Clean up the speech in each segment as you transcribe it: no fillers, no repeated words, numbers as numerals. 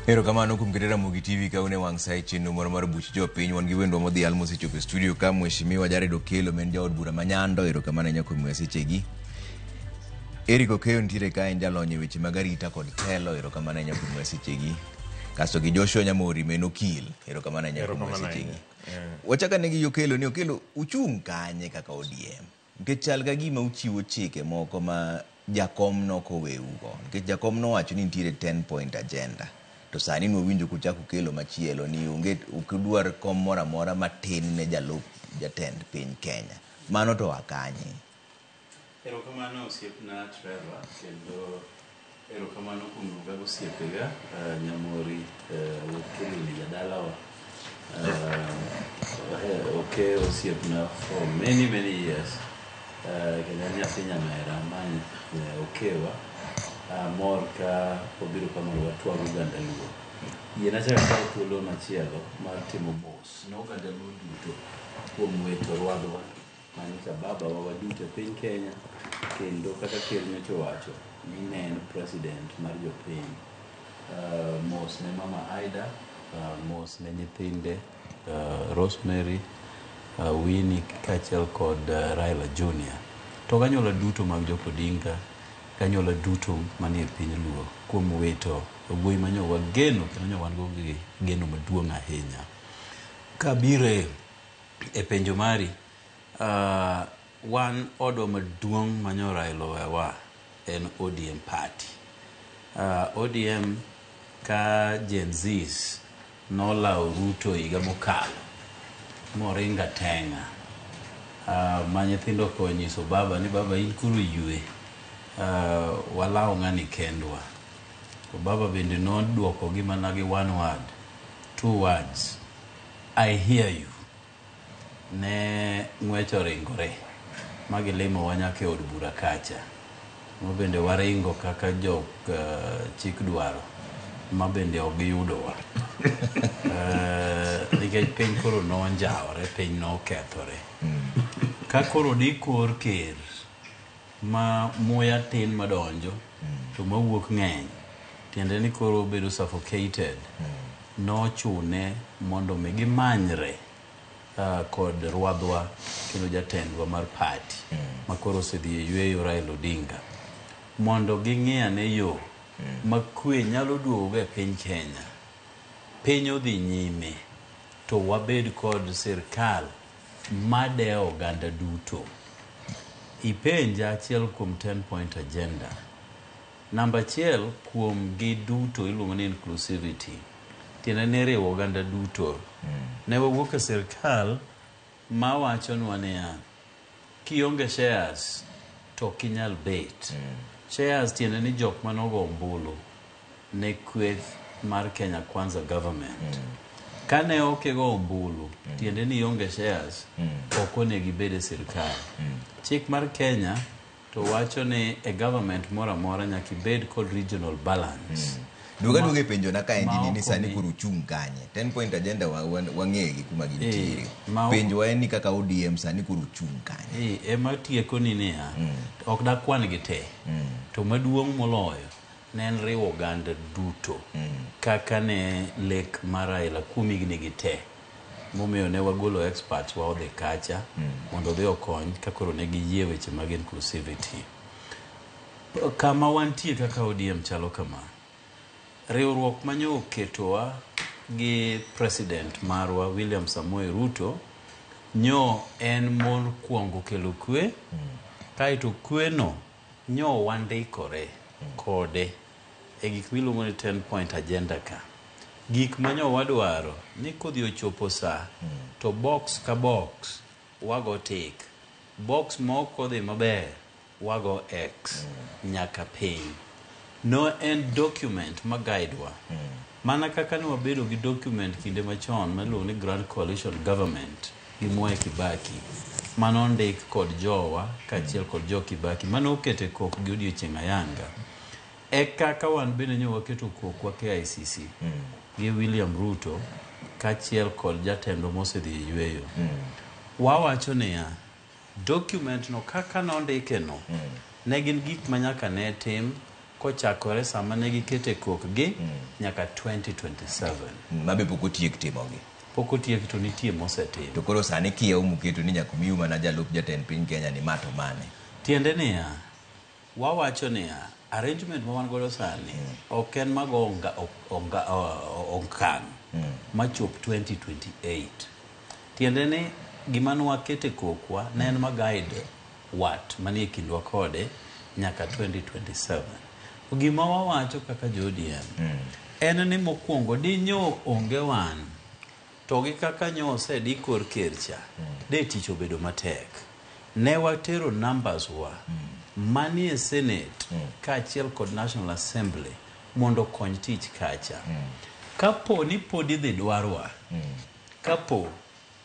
Ero kamano kuom ketera Mugi TV kaune wang' sai chenro moro mar buch jopiny wan gi wendwa modhi almo sechopo e studio ka mheshimiwa Jared Okello men jaod bura manyando. Ero kamano nyako mwe sechegi. Eric Okello ntiere ka en jalony e weche mag arita kod telo. Ero kamano nyako mwe sechegi. Kasto gi Joshua Nyamori men okil. Ero kamano nyako mwe sechegi. Wachaka negi Okello ni Okello uchung' kanye kaka ODM. Nikech chal ka gima uchiwo chike moko ma jakom nokoweugo. Nikech jakom nowacho ni ntiere 10-point agenda. To sani nwawinjo kuchako Okello machielo ni ukidwar kom mora mora matin ne jalup jatend piny Kenya. Mano to akanye. Erokamano osiepna Trevor, kendo erokamano kuom luonga gosiepega Nyamori Okello ni jadalawa. Okay, osiepna for many years. Kendo nyathi nyamera many okewa. Mor ka obiro kamoro watwaro Uganda Luo. Yiena chaka kawo thuolo machielo mar timo mos ne Uganda Luo duto kuom weto rwadhwa manyicha baba wa waduto e piny Kenya, kendo kaka ker nyocha owacho ni ne en president mar jopiny. Mos ne mama Aida, mos ne nyithinde Rosemary, Winnie kaachiel kod Raila Junior. To ganyola duto mag Joko Odinga, kanyola duto manie piny Luo kuom weto wuoyi manyo wageno kendo nyo wan go geno maduong' ahinya. Kabire e penjo mari, wan odwa maduong' manyo Raila wewa en ODM party. ODM ka Gen Zs nolao Ruto higa mokalo moringa tenga. Ma nyithindo konyiso baba ni baba in kuru yue. Walao ng'ani kendwa. To baba bende noduoko gi mana gi one word, two words, I hear you. Ne ng'wecho ringore magilimo wanyaka e od bura kacha. Ma bende waringo kaka jok chik dwaro, ma bende ogiyudowa. Nikech piny koro nonjawre, piny nokethore. Ka koro di kor ker ma muya tin madonjo to mawuok ng'eny, tiende ni koro bedo suffocated. Nochune mondo mi gimanyre kod rwadhwa kendo jatendwa mar party ma koro osedhi e yweyo Raila Odinga, mondo ging'iyane yo ma kwe nyalo duogo e piny Kenya. Piny odhi nyime to wabed kod sirkal madewo oganda duto. Ipenja achiel kuom 10-point agenda. Namba achiel kuom gi duto iluongo ni inclusivity. Tiende ni riwo oganda duto. Ne wawuok e sirkal ma wacho nwa niya, kionge shares to kinyal bet. Shares tiende ni jok manogo ombulu ne kweth mar Kenya Kwanza government. Kane okego ombulu, tiende ni ionge shares, ok onego ibed e sirkal. Chik mar Kenya to wacho ni e government mora mora nyaka ibed kod regional balance. Duoga penjo na ka endi ni sani kuru chung kanye. 10-point agenda wang'egi kuma gintiere. Penjo wa en ni kaka ODM sani kuru chung kanye. Ema tieko ni niya, ok dakwan gi te. To maduong' moloyo ne en riwo oganda duto. Kaka ne lek mar Raila kuom higni gi te. Momiyo ne wagolo experts wa odhi kacha mondo dhi okony kakoro ne giyie weche mag inclusivity. Kama wantie kaka ODM chalo kama. Riwruok manyo oketowa gi president marwa William Samoei Ruto nyo en mon kuongo kelo kwe. Kaito kwe no nyo wandikore kode e gik miluongo ni 10-point agenda ka. Gik manyo wadwaro ni kodhi ochopo sa to box ka box wago tick. Box moko dhi maber wago X nyaka piny. No en document ma guide wa. Mana kaka ni wabedo gi document kinde machon maluongo ni Grand Coalition Government gi Mwai Kibaki. Mano ndik kod jowa kaachiel kod jo Kibaki. Mano okete kok gi odiochieng' ayanga. E kaka wan bende nyo waketo kokwa KICC gi William Ruto kaachiel kod jatendo mosedhi e yweyo. Wawacho niya, document no kaka nondike no ne gin gik manyaka ne tim kochakore sama ne gikete kokgi nyaka 2027. Mabe pok otiek timogi. Pok otiek to nitie mosetim. To koro sani kiewo muketo ni nyaka miu mana jalup jatend piny Kenya ni mato mane. Tiende niya, wawacho niya, arrangement ma wan godo sani ok en mago okang' machop 2028. Tiende ni gima nwakete kokwa ne en ma-guide wat manie kindwa kode nyaka 2027. Gima wawacho kaka jo-ODM en ni mokwongo dinyo onge wan to gi kaka nyo osedi kor kercha de tich obedo matek. Ne watero numbers wa manie Senate kaachiel kod National Assembly mondo kony tich kacha. Kapo ni pod idhi dwarwa, kapo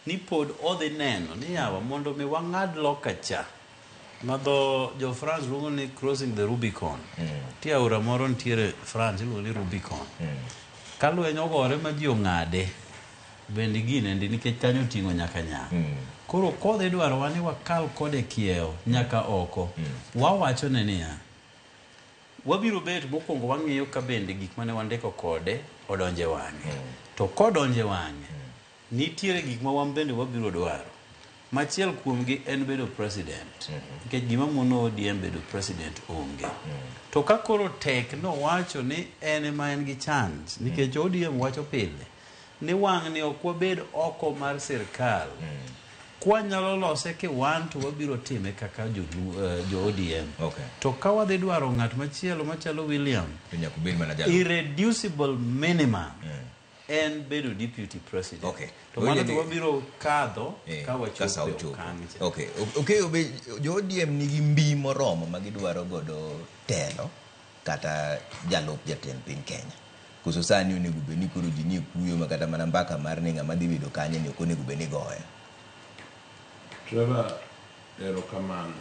ni pod odhi neno ni yawa mondo mi wang'ad loka cha madho jo France luongo ni crossing the Rubicon. Ti aora moro ntiere France iluongo ni Rubicon. Kalweny ogore ma ji ong'ade bende ginendi nikech kanyo ting'o nyaka nyaka. Koro kodhi dwarowa ni wakal kode kiewo nyaka oko. Wawacho ne niya, wabiro bet mokwongo wang'iyo ka bende gik mane wandiko kode odonje wang'e. To kodonje wang'e, nitiere gik ma wan bende wabiro dwaro. Machiel kuomgi en bedo president. Nikech gima mono ODM bedo president onge. To ka koro tek no wacho ni en ma en gi chance. Nikech ODM wacho pile ni wang' ni ok wabed oko mar sirkal. Kwa nyalo lose ki wan to wabiro time kaka jo ODM. To ka wadhi dwaro ng'at machielo machalo William, irreducible minimum en bedo deputy president. To mano to wabiro kadho ka wachopo kanyo. Jo-ODM nigi mbii moromo ma gidwaro godo telo kata jalup jatend piny Kenya. Koso sani onego bed ni koro ji nie kuyo ma kata mana mbaka mar ni ng'ama dhi bedo kanyo ni ok onego bed ni goyo. Trevor, erokamano.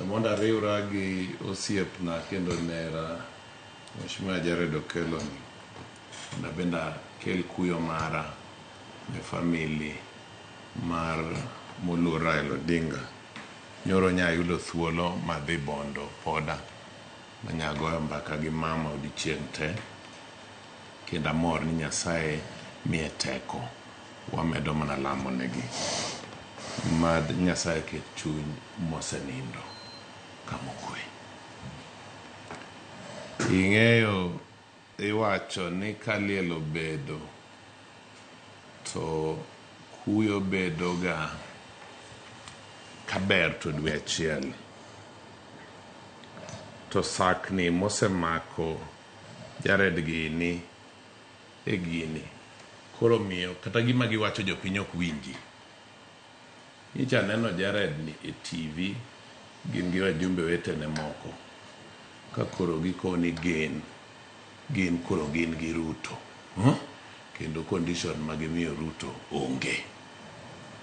Mondo ariwra gi osiepna kendo nera Mheshimiwa Jared Okello ni nabenda kel kuyo mara ne famili mar moluor Raila Odinga. Nyoro nyayudo thuolo madhi Bondo poda manyagoyo mbaka gi mama odiochieng' te kendo amor ni Nyasaye miye teko. Wamedo mana lamo negi mad Nyasaye ket chuny mosenindo kamokwe. Ing'eyo iwacho ni kaliel obedo to kuyo bedo ga kaber to dwe achiel. To sakni mosemako Jared gini e gini koro miyo kata gima giwacho jopiny ok winji. Nyicha neno Jared ni e TV gin gi wajumbe wetene moko ka koro gikoni gin koro gin gi Ruto kendo condition magimiyo Ruto onge.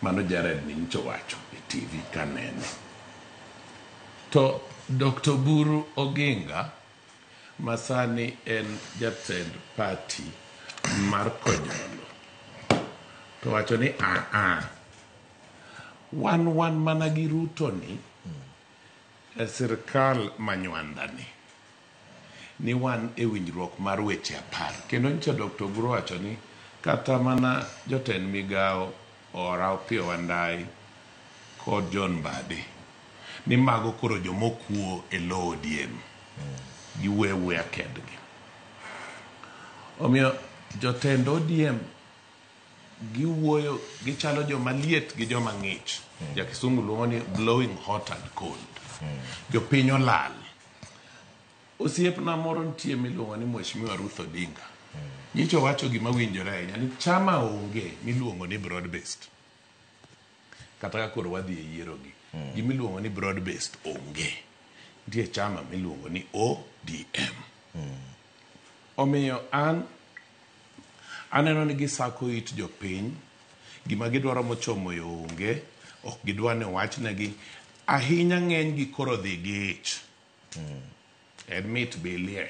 Mano Jared ni nyicho wacho e TV kanene. To Dr. Buru Oginga masani en jatend party mar Konyolo to wacho ni wan mana gi Ruto ni e sirkal manywanda ni wan e winjruok mar weche 10. Kendo nyicha Dr. Buru wacho ni kata mana jotend migao ora Opiyo Wandayi kod John Mbadi ni mago koro jomokuo e lo ODM gi wewe akedgi. Omiyo jotend ODM giwuoyo gichalo joma liet gi joma ng'ich. Ja Kisungu luongo ni blowing hot and cold. Jopiny olal. Osiepna moro nitie miluongo ni Mheshimiwa Ruth Odinga. Nyicho wacho gima winjore ahinya ni chama onge miluongo ni broad based. Kata ka koro wadhi e yiero gi. Gimiluongo ni broad based onge. Nitie chama miluongo ni ODM. Omiyo aneno ni gisako it jopiny gima gidwaro mochomo yo onge, ok gidwa ne wachnegi ahinya ng'eny gi koro dhi gi ich. Admit bilie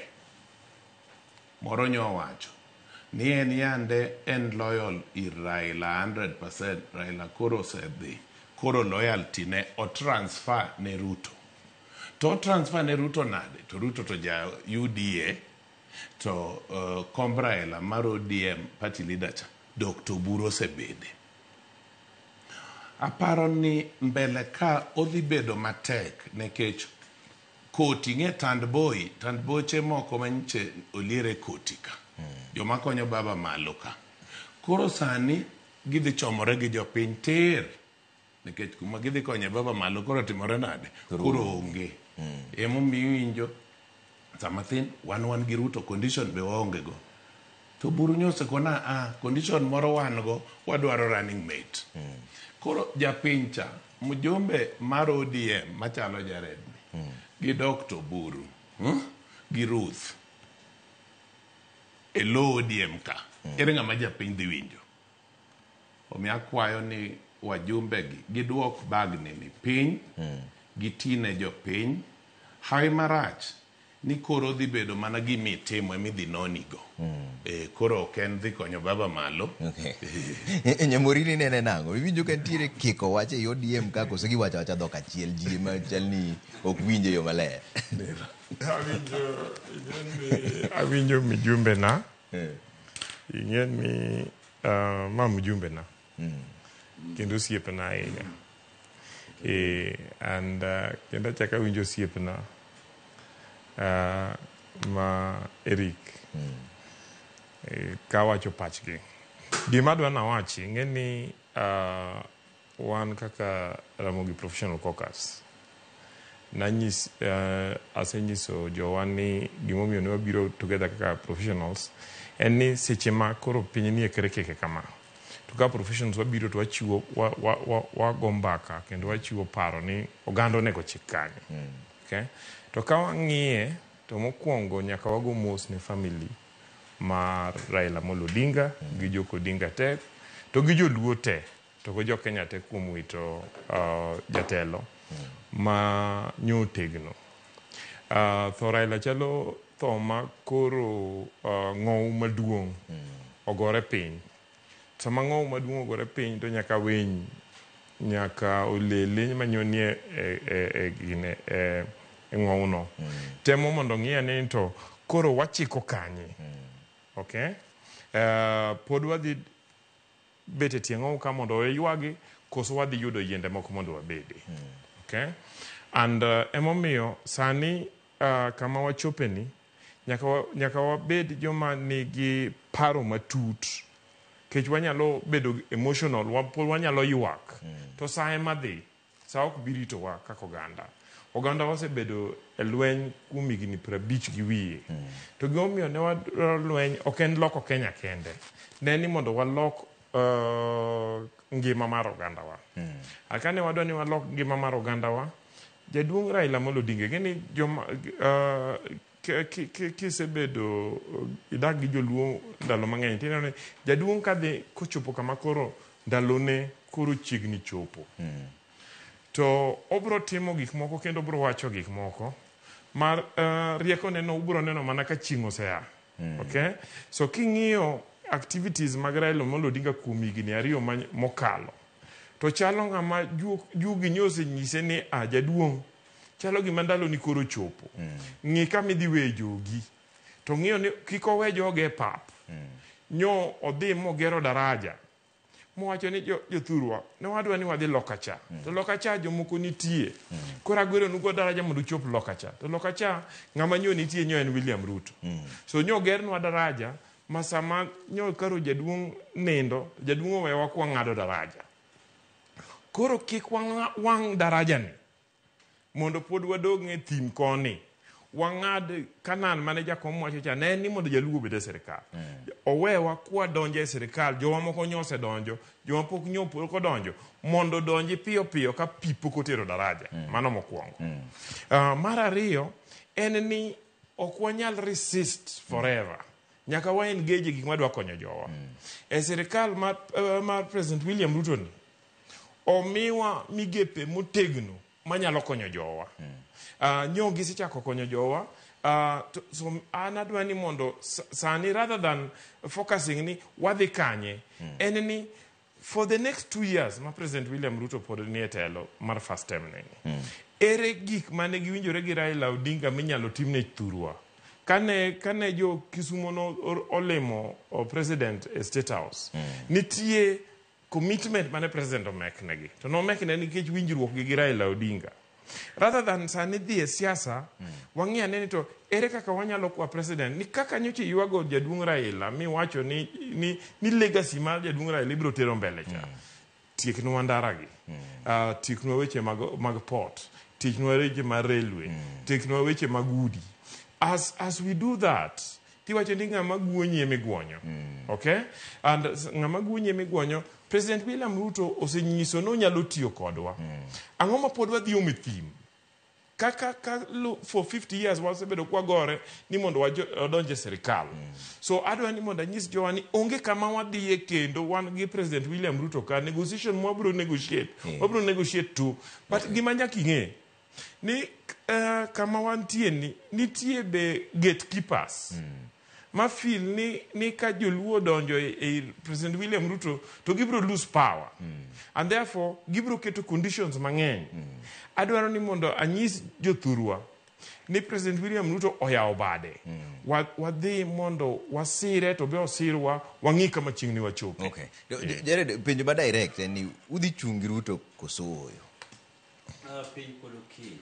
moro nyo wacho ni en yande en loyal ir Raila 100%. Raila koro osedhi, koro loyalty ne o transfer ne Ruto. to transfer ne Ruto nade to Ruto to ja UDA to Kombraela mar ODM party leader cha Dr. Buro sebede. Aparo ni mbele ka odhi bedo matek nekech koti nge tandboche moko manyiche oliere koti ka joma konyo baba malo ka koro sani gidhi chomore gi jopiny tir nekech kuma gidhi konyo baba malo koro timore nade koro onge emo miwinjo samathin wan gi Ruto condition be waonge go to Buru nyose kona condition moro wan go wadwaro running mate koro japincha mjumbe mar ODM machalo Jared gi Dr. Buru gi Ruth elo ODM ka ere ng'ama japiny dhi winjo omi akwayo ni wajumbe gi giduok bagni ni piny gitine jopiny hawi marach ni koro dhi bedo mana gimitimo emidhi nonigo koro ok en dhi konyo baba malo. Nyamorini nene nango iwinjo ka ntiere kiko wache i ODM ka koso giwacho wacha dhok achiel ji ma chal ni ok winje yo maler. Awinjo mijumbe na ing'en ni ma mjumbe na kendo osiepe na ahinya and kendo achako awinjo osiepe na ma Eric ka wacho pachgi gima adwa nawachi ing'en ni wan kaka Ramogi Professional Caucus asenyiso jowan ni gimomiyo ne wabiro together kaka professionals en ni seche ma koro piny nie keke kama to ka professionals wabiro to wachiwo wago mbaka kendo wachiwo paro ni oganda onego chik kanye okay? To ka wang'iye to mokwongo nyaka wago mos ne family mar Raila Amolo Odinga gi Joko Odinga te to gi joluo te to go Jo-Kenya te kuom wito jatelo ma nyotegno tho Raila chalo tho ma koro ng'ow maduong' ogore piny sama ng'ow maduong' ogore piny to nyaka winy nyaka olele manyonie gine ng'owno temo mondo ng'iya ni to koro wachiko kanye okay pod wadhi bete tie ng'ow ka mondo ywagi koso wadhi yudo yiende moko mondo wabede okay and emomiyo sani kama wachopeni nyaka wabed joma nigi paro matut kech wanyalo bedo emotional wanyalo ywak to sa ema dhi sa ok biritowa kaka oganda wasebedo e lweny kuom higni 50 gi wiye to gimomiyo ne wadwaro lweny ok en loko Kenya kende ne ni mondo walok ngima mar ogandawa akane wadwa ni walok ngima mar ogandawa jaduong' Raila Amolo Odinga gini joma kisebedo idak gi joluo ndalo mang'eny tineno ni jaduong' kadhi kochopo kama koro ndalone koro chiegni chopo to obro timo gik moko kendo obro wacho gik moko mar rieko neno ubro neno mana ka chieng' osea okay so king'iyo activities mag Raila Amolo Odinga kuom higni 2 mokalo to chalo ng'ama jugi nyose nyise ni jaduong' chalo gima ndalo ni koro chopo ng'i kama idhi we jogi to ng'iyo ni kik owe joge e pap nyo odhi mogero daraja mowacho ni jothurwa ne wadwa ni wadhi Lokacha to Lokacha jomoko nitie koro agwero nugo daraja mondo chop Lokacha to Lokacha ng'ama nyo nitie nyo en William Ruto so nyo gernwa daraja masama nyo karo jaduong' nindo jaduong' owewa kwa ng'ado daraja koro kik wang' daraja ni mondo pod wadog ng'e thim koni wang'ad kanan mane jakom wacho cha ne ni mondo jaluo bede sirikal owewa kwa donje sirikal jowa moko nyose donjo jowa pok nyopo ko donjo mondo donji piyo piyo ka pipo kotero daraja mano mokwongo mar ariyo en ni ok wanyal resist forever nyaka wa engage gik madwa konyo jowa e sirikal mar President William Ruto ni omiwa migepe motegno manyalo konyo jowa nyongi sichako konyo jowa so anadwa ni mondo sani rather than focusing ni wadhi kanye en ni for the next 2 years ma President William Ruto pod ni e telo mar first term neni, ere gik mane giwinjore gi Raila Odinga minyalo timne thurwa kane jo Kisumo no olemo president e State House, nitie commitment mane president omeknegi, to nomekne nikech winjruok gi Raila Odinga. Rather than sani dhi e siasa, wang'i ane ni to ere kaka wanyalo kwa president ni kaka nyocha yuago jaduong' Raila mi wacho ni legacy mar jaduong' Raila ibiro tero mbele cha. Tieknwa ndaragi, tieknwa weche mag port, tieknwa weche mag railway, tieknwa weche mag udi. As we do that, tiwacho ni ng'ama guonye miguonyo. Okay? And ng'ama guonye miguonyo, President William Ruto osenyiso no nyalo tiyo kodwa. Ang'o ma pod wadhi omi thim? Kaka for 50 years wasebedo kwa gore ni mondo wadonje serikal. So adwa ni mondo anyis jowa ni onge kama wadhiye kendo wan gi President William Ruto ka negotiation mwabro negotiate. Wabro negotiate too. But gima nyaka ing'e ni kama wantie ni nitie be gatekeepers. Ma feel ni ka joluo donjo e President William Ruto to gibro lose power. And therefore gibro keto conditions mang'eny. Adwaro ni mondo anyis jothurwa ni President William Ruto oyawo bade. Wadhi mondo wasire to be osirwa wang'i kama chiegni wachopo. Okay. Jared, penjo ba direct ni udhi chungi Ruto koso oyo? Piny pod okiny.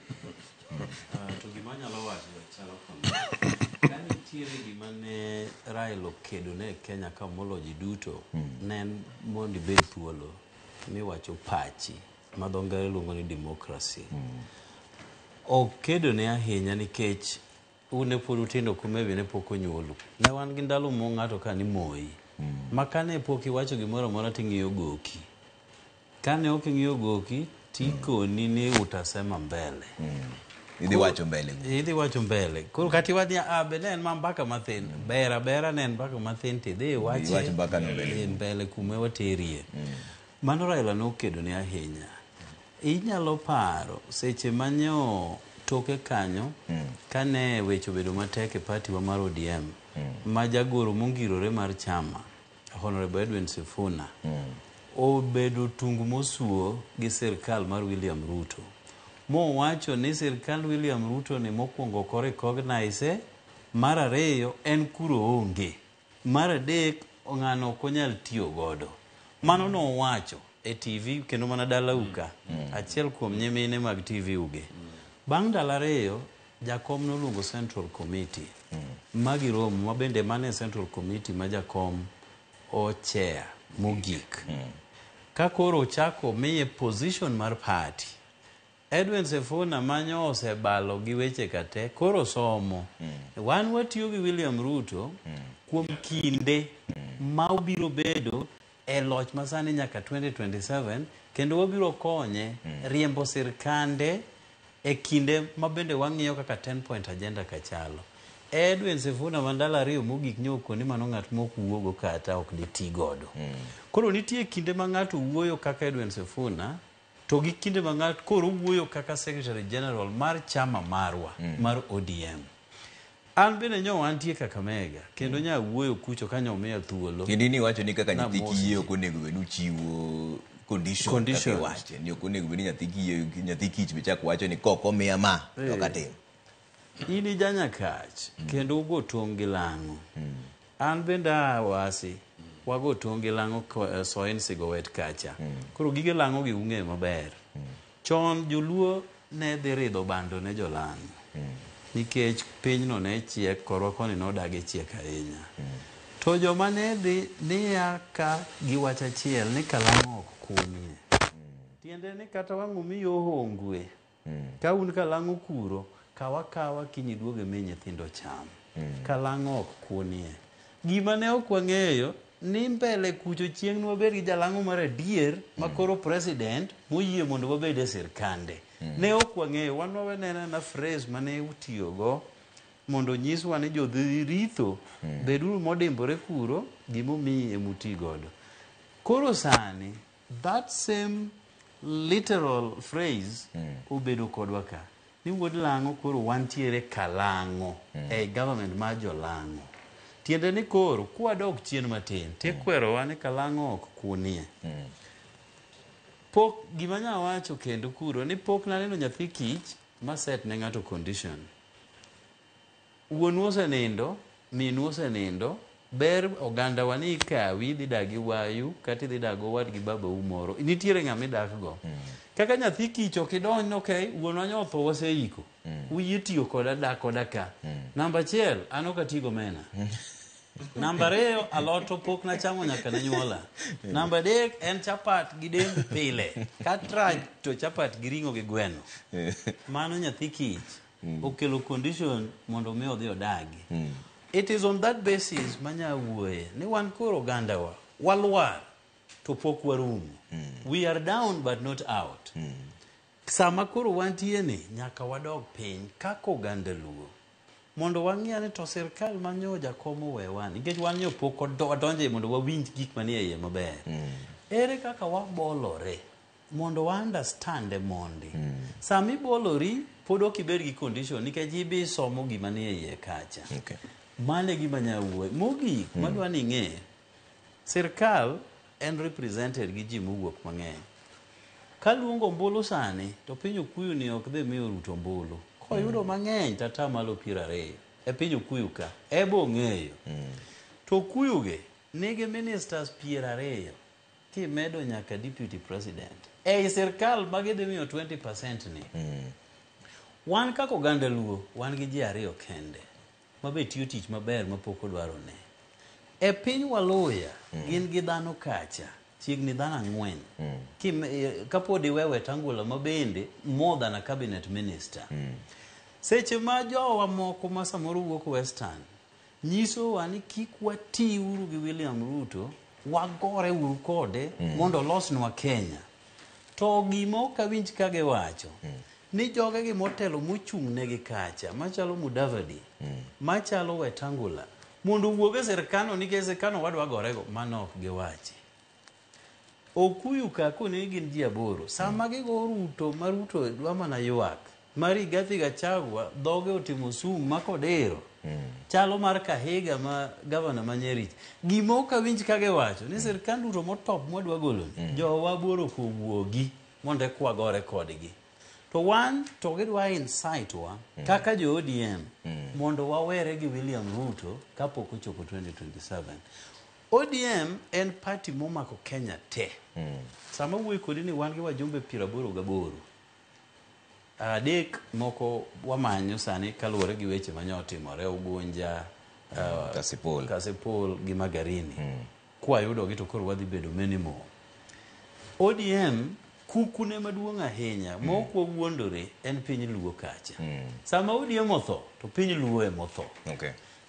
To gima nyalo wacho chalo kama. Ka nitiere gima ne Raila okedo ne Kenya ka molo ji duto, ne en mondo ibed thuolo miwacho pachi ma dho ngere luongo ni democracy. Okedo ne ahinya nikech une pod utindo kumebi ne pok onyuolu. Ne wan gi ndalo mo ng'ato ka ni Moi. Ma kane pok iwacho gimoro amora ting'iyo goki. Kane ok ing'iyo goki, tikoni ni utasema mbele. Idhi wacho mbele. Idhi wacho mbele. Koro kati wadhi be ne en mbaka mathin. Bera ne en mbaka mathin tidhi wache mbaka no mbele. Mbele kume waterie. Mano Raila nokedo ne ahinya. Inyalo paro seche manyo toke kanyo kane wecho bedo matek e party wa mar ODM ma jagoro mongirore mar chama Honorable Edwin Sifuna obedo tungu mosuo gi sirkal mar William Ruto. Mo wacho ni sirkal William Ruto ni mokwongo ko recognize, mar ariyo en kuro onge, mar adek ng'ano ok onyal tiyo godo. Mano no wacho e TV kendo mana dala uka achiel kuom nyimine mag TV uge. Bang' dala ariyo jakom noluongo Central Committee magiromo mabende mane Central Committee ma jakom o chair mogik. Ka koro chako miye position mar party, Edwin Sifuna manyo osebalo gi weche kate koro somo. Wan watiyo gi William Ruto kuom kinde ma obiro bedo e loch masani nyaka 2027 kendo wabiro konye riembo sirkande e kinde mabende wang'iyo kaka 10 point agenda kachalo. Edwin Sifuna mandala ariyo mogik nyoko ni mano ng'at mok wuogo kata ok diti godo. Koro nitie kinde ma ng'ato wuoyo kaka Edwin Sifuna to gi kinde ma ng'ato koro wuoyo kaka Secretary General mar chama marwa mar ODM. An bende nyo wantie Kakamega kendo nya wuoyo kucho kanyo omiya thuolo. Kendo ni wacho ni kaka nyathi kiye ok onego bedo chiwo condition kaka wache ni ok onego bedo nyathi kich be chak wacho ni koko miya ma to katim. Ini janya kach kendo ugo tong' gi lang'o. An bende wasi wago tong' gi lang'o soen sigowet kacha. Koro gige lang'o gi ung'e maber. Chon joluo ne dhi ridho bando ne jolang'o. Nikech pinyno ne chiek korwa koni nodagi chiek ahinya. To joma ne dhi niya ka giwacho achiel ni kalang'o ok kumie. Tiende ni kata wang'o miyo hongwe. Ka un kalang'o kuro kawa kinyi duoge mi nyithindo cham. Kalang'o ok kunie. Gima ne ok wang'eyo ni mbele kucho chieng' nwabed gi jalang'o mar adier makoro president moyie mondo wabed e sirkande. Ne ok wang'eyo, wan wawenena na phrase mane utiyogo mondo nyiswa ni jodhi ritho beduru modimbore kuro gimomiyi emuti godo. Koro sani that same literal phrase obedo kodwa ka ni wuod lang'o koro wantiere kalang'o e government ma jolang'o. tiende ni koro kwa dok chien matin tekwero wane kalango ok kunie pok gimanya wacho kendo kuro ni pok naneno nyathi kich ma set ne ng'ato condition wuonu osenindo minu osenindo ber oganda wani ikawi dhi dagi wayu kata dhi dago wadgi baba umoro nitiere ng'ama dakgo kaka nyathi kich ok idonj okay wuonwa nyotho waseiko uyie tiyo koda dak koda ka namba 1 an ok atigo mena namba 2 alot pok na chamo nyaka na nyuola namba 3 en chapat gi dengu pile katra to chapat gi ringo gi gweno mano nyathi kich okelo condition mondo mi odhi odagi it is on that basis manya wuoye ni wan koro gandawa walwar to pok warumo we are down but not out sama koro wantie ni nyaka wadog piny kako ganda luo mondo wang'ia ni to sirkal manyoja komo wewan nikech wan nyo pok wadonje mondo wawinj gik manie iye maber ere kaka wabolore mondo wa understand mondi sami bolori pod ok ibed gi condition nikech ibi somo gima nie iye kacha mane gima nyawuoy mogik madwa ni ng'e sirkal en represented gi ji mowuok mang'eny kaluongo mbulu sani to piny Okuyu ni ok dhi miyo Ruto mbulu koyudo mang'eny tata malo 20 e piny Okuyu ka ebo ng'eyo to Okuyu ge nigi ministers 20 kimedo nyaka deputy president ei sirkal magidhi miyo 20% ni wan kako oganda luo wan gi ji ariyo kende mabe tiyo tich maber mapok odwaro ne e piny Waluya gin gi dhano kacha chiegni dhano 4 kapodi wewe Tangula mabende more than a cabinet minister seche ma jowa moko ma samoro wuok Western nyiso wa ni kik wati uru gi William Ruto wagore uru kode mondo losnwa Kenya to gimo kawinj kage wacho ni joge gi motelo mochung' negi kacha machalo Mudavadi machalo Wetangula mondo wuoge serikano nikech serikano wadwa gorego mano ok giwachi Okuyu ka kone gin ji 8 sama gigo Ruto maruto dwa mana ywak mari Gathi Gachagua dhoge otimo sum makodero chalo mar Kahiga ma governor Manyeri gimo kawinj kage wacho ni serikal Ruto motop mwadwa golo jowa boro kowuogi mondo kwa gore kodgi to wan to gidwa insight wa kaka jo ODM mondo wawere gi William Ruto kapok ochopo 2027 ODM en party momako Kenya te sama wuoy kodi ni wan gi wajumbe 88 adek moko wamanyo sani kaluwore gi weche manyotimore Ugunja Kasipul gi Magarini kwa yudo gi to koro wadhi bedo minimum ODM kukune maduong' ahinya moko wuondore en piny luo kacha sama ODM otho to piny luo e motho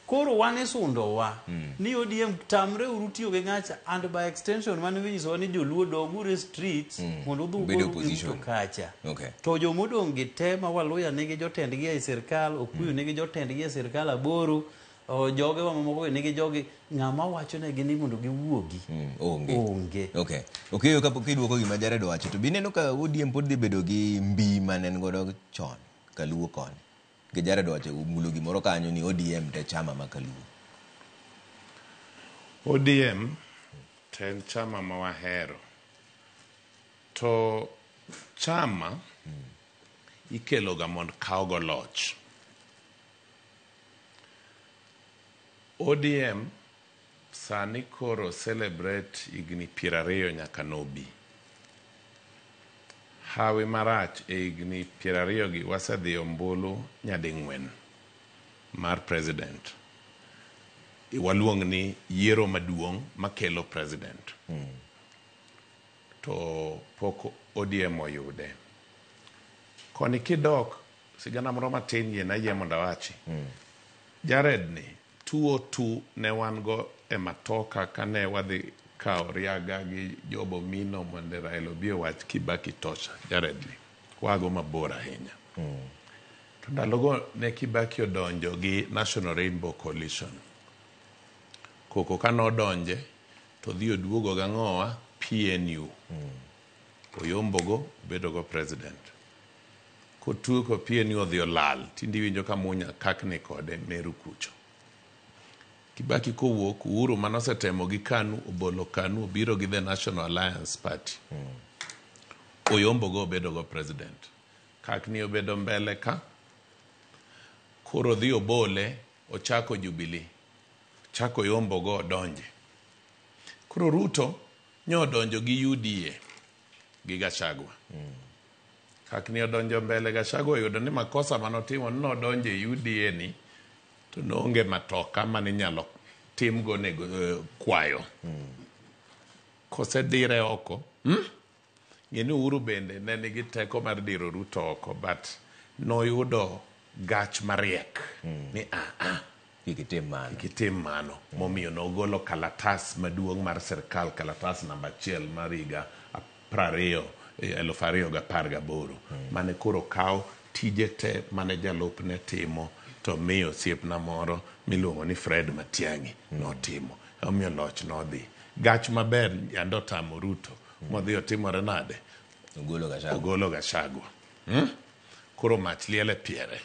koro wan isundo wa ni ODM tamre urutiyo gi ngacha and by extension mano winyiso ni joluo dogure streets mondo udhugo kacha to jomodong' gi te ma Waluya nigi jotendgi e sirkal Okuyu nigi jotendgi e sirkal 8 joge wa mamoko nigi jogi ng'ama wacho ne gini mondo giwuogi onge okay kapok iduoko gima Jared wacho to bineno ka ODM pod dhi bedo gi mbi manen godo chon kaluo koni ke Jared wacho mulo gimoro kanyo ni ODM te chama makaluo ODM ten chama mawahero to chama ikelo ga mond kaogo loch ODM sani koro celebrate igni 20 nyaka nobi hawi marach e igni 20 gi wasedhi ombulu nyading'wen mar president waluong ni yiero maduong' makelo president to pok ODM oyude koni kidok sigana moro matin yie na yie mondo awachi Jared ni 202 ne wan go e matoka kane wadhi kao Riaga gi Jobo Mino mondo Raila obi wach Kibaki tosha Jared ni wago mabor ahinya to ndalogo ne Kibaki odonjo gi National Rainbow Coalition koko kano odonje to dhi oduogo ga ng'owa PNU oyombogo bedo go president kotuko PNU odhi olal tindi winjo ka munya kakni kode Meru kucho Kibaki kowuok, Uhuru manosetemo gi KANU, obolo KANU, obiro gi the National Alliance Party. Oyombo go obedo go president. Kakni obedo mbele ka. Koro dhi obole, ochako Jubilee. Chako Oyombo go donje. Koro Ruto nyo donjo gi UDA gi Gachagua. Kakni odonjo mbele, Gachagua yudo ni makosa manotimo no donje UDA ni to noonge matoka mane nyalo tim go nego kwayo. Kose dire oko. Ngeni Uhuru bende ne nigi teko mar diro Ruto oko, but noyudo gach mariek ni ikitim mano. Momiyo nogolo kalatas maduong' mar serikal, kalatas namba 1 mar higa 2018 mane koro kawo tije te mane jalupne timo to miyo osiepna moro miluongo ni Fred Matiang'i notimo. Omiyo loch nodhi. Gach maber yando tamo Ruto modhi otimore nade? Ogolo Gachagua. Koro mach liele piere.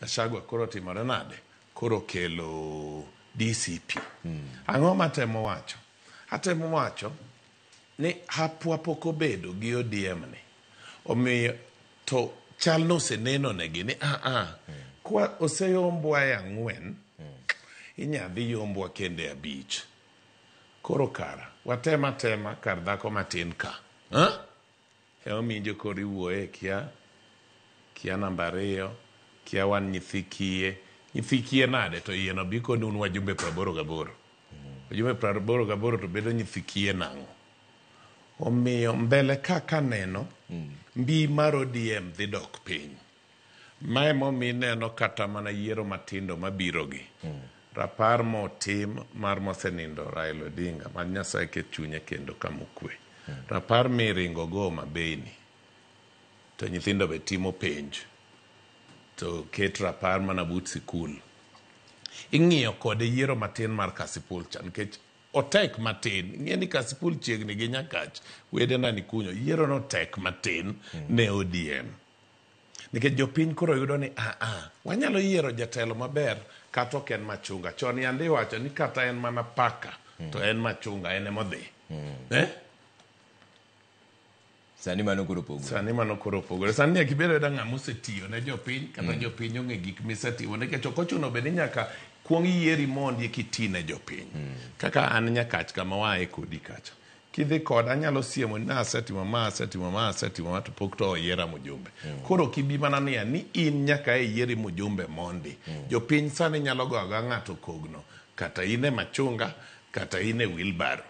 Gachagua koro timore nade? Koro kelo DCP. Ang'o matemo wacho? Atemo wacho ni hapwa pok obedo gi ODM ni. Omiyo to chal noseneno negi ni kwa oseyombwa 4 inyadhi yombwa kende 5. Koro kara watema kar dhako matin ka. Minjo koro iwuoye kia namba 2, kia wan nyithi kiye nade to yieno biko nun wajumbe 88. Wajumbe 88 to bedo nyithi kiye nang'o. Omiyo mbele kaka neno mbi mar ODM dhi dok piny. Mae momi neno kata mana yiero matindo mabirogi. Rapar motim mar mosenindo Raila Odinga man Nyasaye ket chunye kendo kamokwe. Rapar miringo go mabeni to nyithindo be timo penj to ket rapar mana but sikul. Ing'iyo kode yiero matin mar Kasipul cha nikech otek matin. Ng'eni Kasipul chiegni gi Nyakach wedena ni kunyo yiero no tek matin ne ODM. Nikech jopiny koro yudo ni wanyalo yiero jatelo maber kata ok en machunga. Chon yandi wacho ni kata en mana paka to en machunga, en emodhi. Sani mano koro pogore. Sani akibedo da ng'ama osetiyo ne jopiny kata jopiny ong'e gik misetiyo. Nikech ok ochuno bende nyaka kuong yieri mondi kiti ne jopiny. Kaka an Nyakach kama wae kodi kacha. Kidhi kod anyalo siemo ni asetimo ma to pok to oyiera mujumbe. Koro kibi mana ni in nyaka yieri mujumbe mondi. Jopiny sani nyalo goga ng'ato kogno. Kata ine machunga, kata ine wheelbarrow.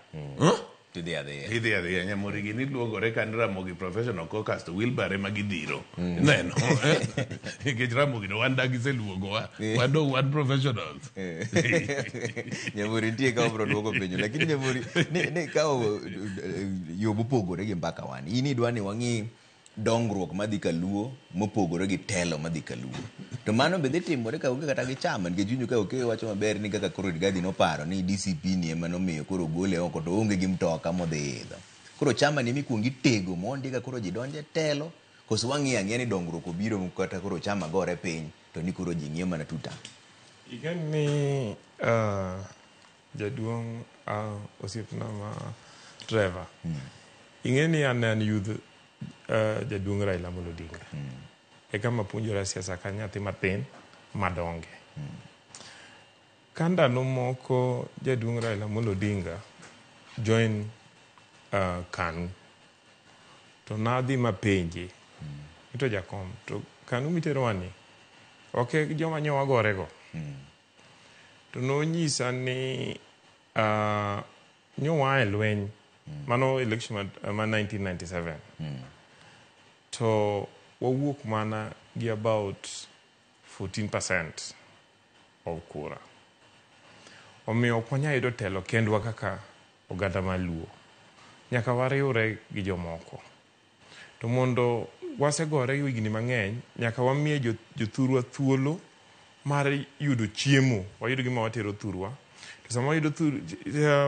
Tidhi adhiya. Nyamorigi ni luongore ka ni Ramogi Professional Caucus to wheelbarrow ema gidhiro. Neno. Nikech Ramogi no wan dagi seluongowa. Wan professionals. Nyamori nitie ka obro duogo penjo. Lakini Nyamori ne kao yo mopogore gi mbaka wani. In idwa ni wang'i dongruok madhi kaluo mopogore gi telo madhi kaluo. To mano be dhi timore ka onge kata gi chama nikech junyo ka okeyo wacho maber ni kaka koro Rigathi noparo ni DCP ni ema nomiyo koro gole oko to onge gi mtoka modhi idho. Koro chama ni mikuongi tego mondi ka koro ji donje telo koso wang'iya ni dongruok obiro kata koro chama gore piny to ni koro ji ng'iyo mana tuta. Igen ni jaduong' osiepna ma Trevor. Ing'e ni an youth jaduong' Raila Amolo Odinga. E kama puonjora siasa ka nyathi matin madonge. Ka ndalo moko jaduong' Raila Amolo Odinga join KANU to nadhi mapenje ito jakom to KANU mitero wani ok joma nyowa gorego. To nonyisa ni nyowa e lweny mano election ma 1997 to wawuok mana gi about 14% of kura. Omiyo ok wanyal yudo telo kendwa kaka oganda maluo. Nyaka wariwre gi jomoko. To mondo wasegore higni mang'eny nyaka wamiye jothurwa thuolo mar yudo chiemo. Wayudo gima watero thurwa. To sama wayudo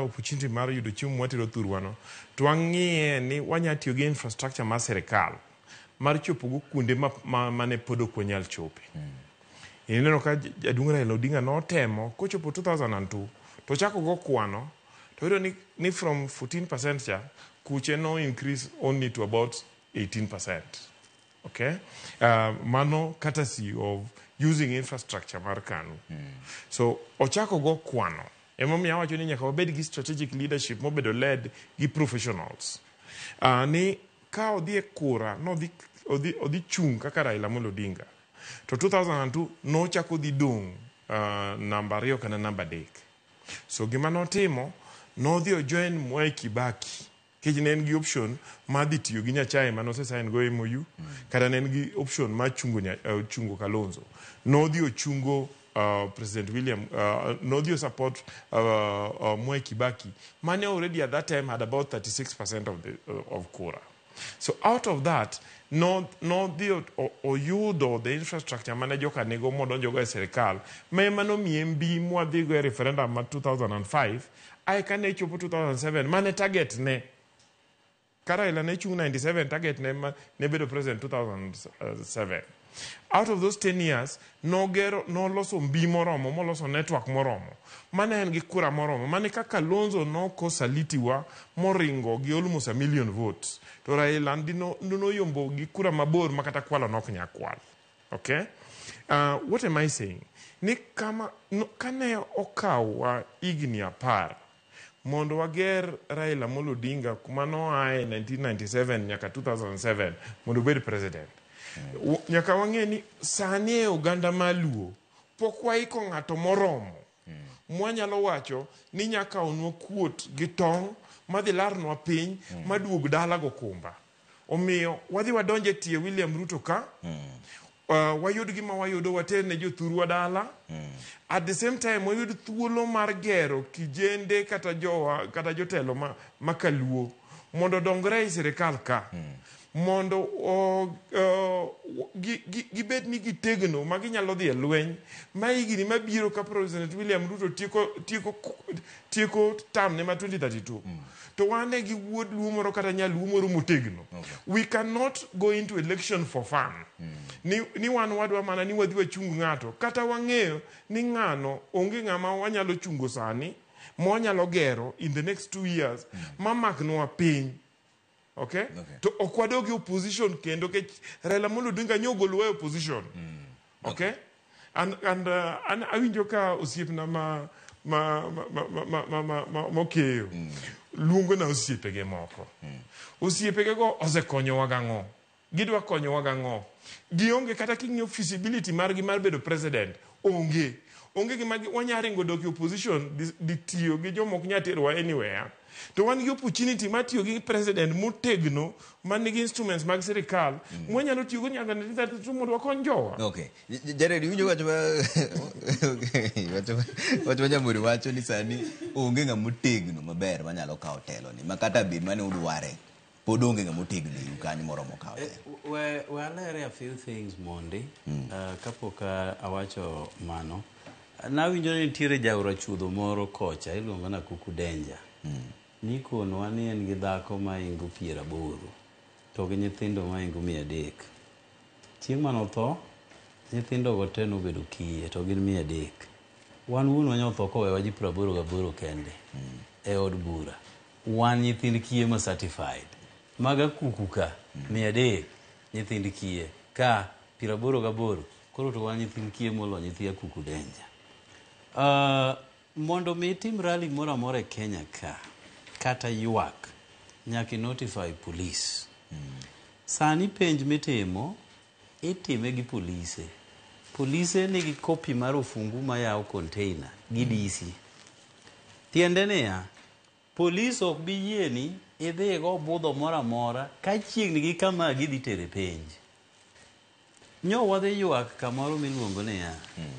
opportunity mar yudo chiemo watero thurwa no, to wang'iye ni wanyalo tiyo gi infrastructure mar serikal mar chopo go kuonde mane pod ok wanyal chope. ineno ka jaduong' Raila Odinga notemo kochopo 2002 to chako go kwano to iyudo ni from 14% cha kuche no increase only to about 18%. Okay? Mano courtesy of using infrastructure mar KANU. So ochako go kwano. Emomiyo awacho ni nyaka wabed gi strategic leadership mobedo led gi professionals. Ni ka odhi e kura no odhi chung kaka Raila Amolo Odinga. To 2002 no chako dhi dong namba 2 kana namba 3. So gima notimo no dhi join Mwai Kibaki. Kech ne en gi option ma dhi tiyo gi Nyachae mano sign go MOU kata ne en gi option ma chungo Kalonzo. No dhi ochungo President William no dhi support Mwai Kibaki. Mane already at that time had about 36% of Kura. So out of that no dhi oyudo the infrastructure mane joka nego modonjo go e serikal me mano miembi mwadhi go e referendum ma 2005 ai kane chopo 2007 mane target ne Raila ne chung 97 target ne bedo president 2007. Out of those 10 years, no loso mbi moromo, loso network moromo. Mane en gi kura moromo. Mane ka Kalonzo no ko salitiwa moringo gi almost 1 million votes. To Raila no yombo gi kura mabor makata kwalo nok nyakwal. Okay? What am I saying? Ni kama kane okawa igni apar. Mondo wager Raila Amolo Odinga kuma no ae 1997 nyaka 2007 mondo bed president. Nyaka wang'e ni sani e Uganda maluo pok waiko ng'ato moromo. Mwanyalo wacho ni nyaka onwa kuot gi tong' madhi larnwa piny maduog dala go kumba. Omiyo wadhi wadonje tie William Ruto ka wayud gima wayudo water ne jothurwa dala. At the same time wayud thuolo mar gero kijende kata jotelo makaluo mondo dongre e sirikal ka. Mondo gibed ni gitegno ma ginyalo dhi e lweny ma higni mabiro ka President William Ruto tieko term ne ma 2032 to wane gi wuod luo moro kata nyaluo moro motegno. We cannot go into election for fun. Ni wan wadwa mana ni wadhi wachung ng'ato kata wang'eyo ni ng'ano onge ng'ama wanyalo chungo sani ma wanyalo gero in the next 2 years mamaknwa piny. Okay? To okwadogi opposition kendo ke Raila Amolo Odinga nyogolo opposition. Okay? And awinjo ka osiepna mokeyo luongo na osiepege moko. Osiepege go osekonyowa gang'o. Gidwa konyowa gang'o. Gionge kata king'yo feasibility margi mar bedo president. Onge gima wanyaringo doki opposition di tiyo gi jomok nyaterwa anywhere. To wan gi opportunity ma tiyo gi president motegno man nigi instruments mag sirikal mwanyalo tiyo go nyaka ne tatu mondo wakony jowa. Okay. Jared winjo wacho jamuri wacho ni sani onge ng'ama motegno maber manyalo kawo telo ni makata bed mane udware pod onge ng'ama motegno yu kanyo moromo kawo telo. We alere a few things mondi kapok awacho mano. Nawinjo ni nitiere jaura chudho moro kocha iluongo na Kuku Denja. Nikonwa ni en gi dhako maingo 80 to gi nyithindo maingo 300. Chieng' manotho nyithindo go te nobedo kiye to gin 300. Wan wuon wanyotho kowewa ji 88 kende e od bura. Wan nyithind kiye ma certified. Maga Kuku ka 300 nyithind kiye ka 88 koro to wan nyithind kiye molo nyithi Kuku Denja. Mondo mi tim rally moro amora e Kenya ka kata ywak nyaki notify police. Sani penj mitimo itime gi polise. Polise nigi kopi mar ofungu ma yawo container gi DC. Tiende niya police ok bi yieni idhi go budho moro amora ka chiegni gi kama gidhi tere penj. Nyo wadhi ywak kamoro miluongo niya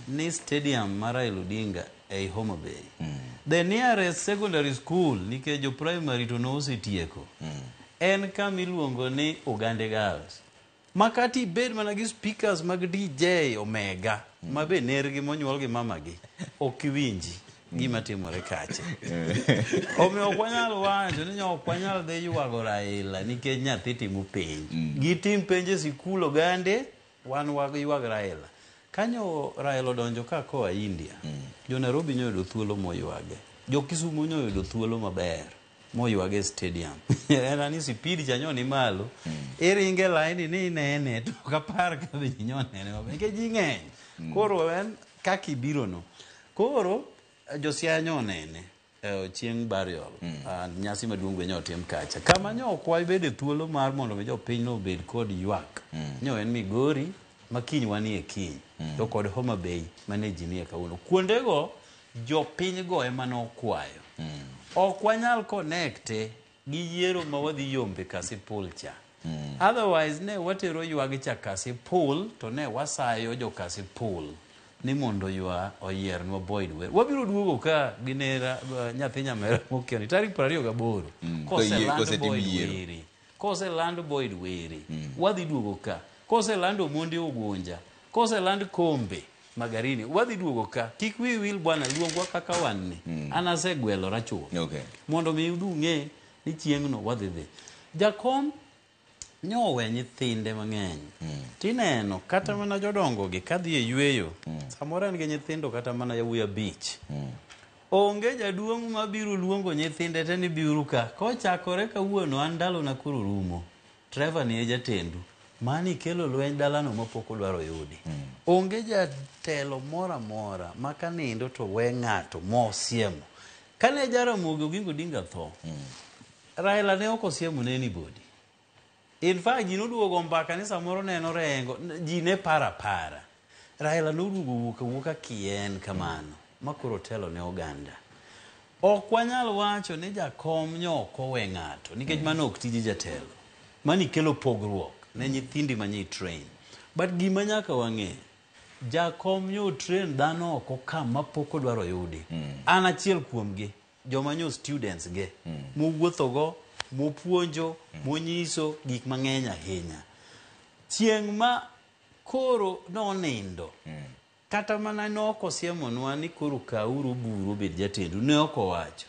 ni stadium mar Raila Odinga ei Homa Bay. The nearest secondary school nikech jo primary to no osetieko. En kama iluongo ni Uganda Girls. Makati bed mana gi speakers mag DJ Omega ma be nergi monyuol gi mamagi ok winji gima timore kache. Omiyo ok wanyal wacho ni ok wanyal dhi ywago Raila nikech nyathi timo penj. Gitim penj e sikul Ogande wan ywag Raila. kanyo Raila odonjo ka koa India, jo Nairobi nyoyudo thuolo moywage, jo Kisumu nyoyudo thuolo maber moywage stadium. En ni speed cha nyoni malo, iringe laini ni nene to kapar ka be nyonene maber ke ji ng'eny. Koro en kaki biro no. Koro Josia nyonene chieng' burial, nyasi maduong' be nyotim kacha. Kama nyo kwa bede thuolo mar mondo me jo piny no bed kod ywak. Nyo en Migori makiny wanie kiny, to kod Homa Bay mane ji nie kawuono. Kuondego jo piny go ema nokwayo. Ok wanyal connecte gi yiero ma wadhi yombe Kasipul cha. Otherwise ne watero ywagi cha Kasipul to ne wasayo jo Kasipul ni mondo ywa oyiernwa Boyd Were. Wabiro duogo ka ginera nyathi nyamera mokioni tarik 28 koselando Boyd Were. Koselando Boyd Were. Wadhi duogo ka. Koselando Monde Ogunja. Koselando Kombe Magarini. Wadhi duogo ka. Kik wi wil bwana luongwa kaka wanni. Anasegwelo rachuo. Okay. Mondo mi udu ng'e ni chieng'no wadhi dhi. Jakom nyowe nyithinde mang'eny. Tineno kata mana jodongo gi kadhi e yweyo. Samoro en gi nyithindo kata mana yawuoyi 5. Onge jaduong' mabiro luongo nyithinde te ni biuru ka. Kochakore kawuono an ndalo na koro rumo. Trevor ni e jatendu. Mani kelo lweny dalano mapok odwaro yudi. Onge jatelo mora mora makanindo to we ng'ato mosiemo. Kane Jaramogi Oginga Odinga tho, Raila ne ok osiemo ne anybody. In fact, ji noduogo mbaka ni samoro neno rengo, ji ne para. Raila noduogo wuoka kien kamano, makoro telo ne oganda. Ok wanyal wacho ni jakom nyoko we ng'ato, nikech mano ok tiji jatelo. Mani kelo pogruok ne nyithindi manyi train. But gima nyaka wang'e, jakom nyo train dhano oko kama pok odwaro yudi. An achiel kuomgi, joma nyo students ge, mowuothogo, mopuonjo, monyiso gik mang'eny ahinya. Chieng' ma koro nonindo, kata mana noko siemonwa ni koro kauru buru bed jatendu, ne oko wacho.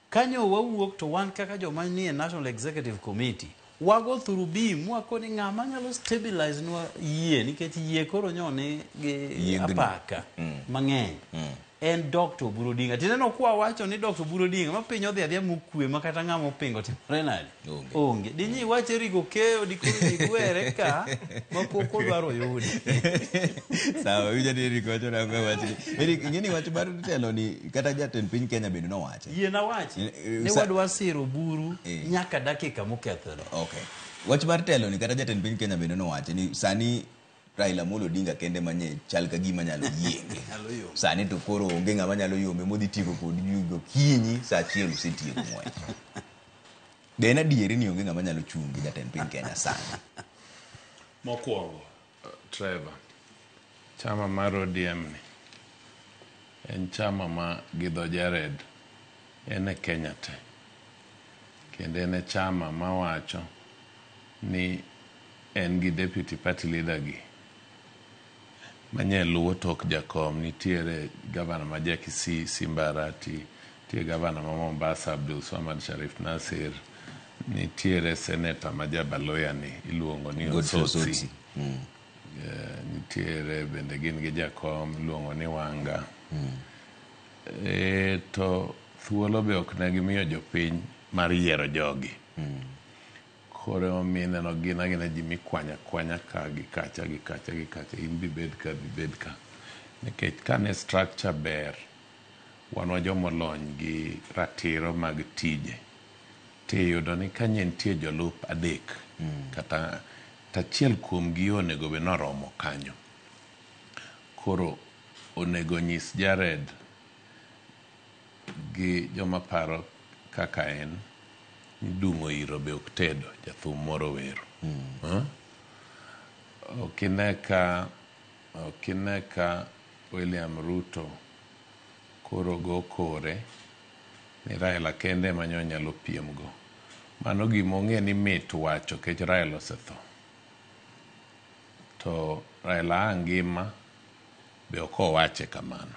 Kanyo wawuok to wan kaka joma nie National Executive Committee, wago through beam wakoni ng'ama nyalo stabilize nwa yie, nikech yie koro nyone gi apaka mang'eny. En Dr. Oburu Odinga. Tineno kwa wacho ni Dr. Oburu Odinga ma piny odhi adhiya mokwe ma kata ng'ama opingo timore nade? Onge. Dinyi wache rigo keyo dikoro digwere ka mapok odwaro yudi. Sawa, wija ni Eric wacho na kwa wachi. Eric, ngini wacho baro telo ni kata jatend piny Kenya bendo no wache. Yie na wache. Ne wadwa siro Oburu nyaka dakika mokethore. Okay. Wach bar telo ni kata jatend piny Kenya bendo no wache ni sani Raila Amolo Odinga kende manye chal ka gima nyalo yienge. Sani to koro onge ng'ama nyalo yombe modhi tieko kod yugo kinyi saa achiel usetieko ng'wech. Dena dieri ni onge ng'ama nyalo chungi jatend piny Kenya sani. Mokwongo, Trevor, chama mar ODM ni en chama ma gidho Jared en e Kenya te. Kendo en e chama ma wacho ni en gi deputy party leader gi manye luwo tok jakom. Nitiere gavana ma Kisii Simbarati, nitiere gavana ma Mombasa Abdul Swamad Sharif Nasir, nitiere senator ma Jabaloya ni iluongo ni Osotsi. Nitiere bende gin gi jakom iluongo ni Wanga. To thuolo be ok ne gimiyo jopiny mar yiero jogi. Koro mineno gina ji mikwanya ka gi kacha in bi bed ka nikech kane structure ber wanwa jomolony gi ratiro mag tije tiyudo ni kanye nitie jolup adek kata tachiel kuom gi onego be noromo kanyo. Koro onego nyis Jared gi joma paro kaka en dungo iro be ok tedo jathum moro wero. Okineka William Ruto koro go kore ni Raila kende manyo nyalo piem go. Mano gimong'e ni mit wacho kech Raila osetho. To Raila angima be ok owache kamano.